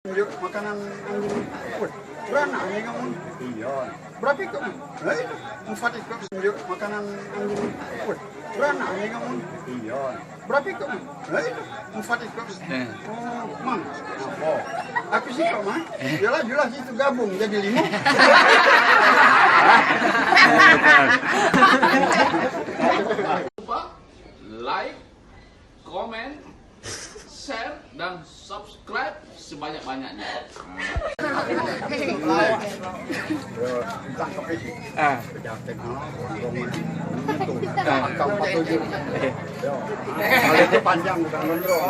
Tunjuk makanan anjing. Wih, beranak anjing kamu. Iya. Berapa ikut? Nah itu, 4 ikut. Tunjuk makanan anjing. Wih, beranak anjing kamu. Iya. Berapa ikut? Nah itu, 4 ikut. Oh, mang. Apa? Aku sih kok, mang. Yalah jelas itu gabung jadi 5. Lupa like, komen, share, dan subscribe sebanyak-banyaknya. Kalau itu panjang bukan gondrong.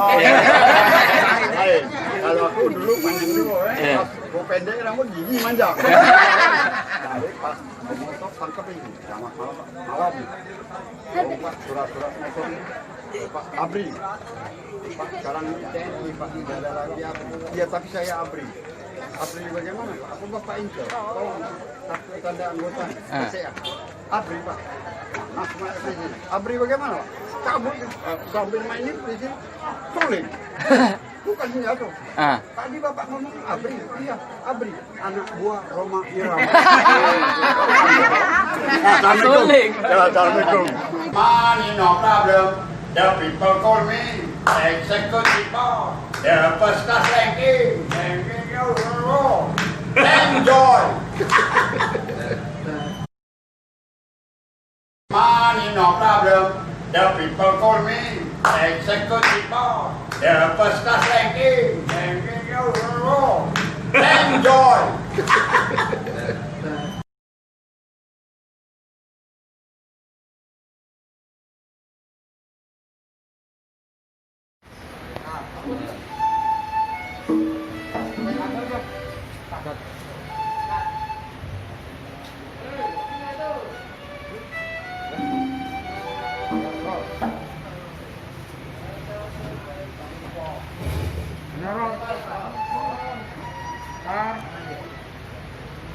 Kalau aku dulu panjang dulu, gue pendek rambut gigi manjang. Jadi pas motor tangkap ini, selamat malam. Pak surat-surat motor Pak Abri. Pak sekarang TNI Pak tidak ada lagi Abri. Iya tapi saya Abri. Abri bagaimana Pak? Aku Bapak Intel. Tolong kartu tanda anggota saya. Abri Pak. Nah, Abri bagaimana Pak? Kabur sambil main ini di sini. Suling. Bukan senjata. Tadi Bapak ngomong Abri. Iya, Abri. Anak buah Roma Irama. Suling. Assalamualaikum. Money no problem. The people call me executive boss. The first class ranking. Enjoy. Money no problem. The people call me executive boss. The first class ranking. Enjoy.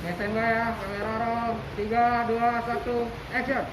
Nyetem ya, kamera roll, 3, 2, 1, action.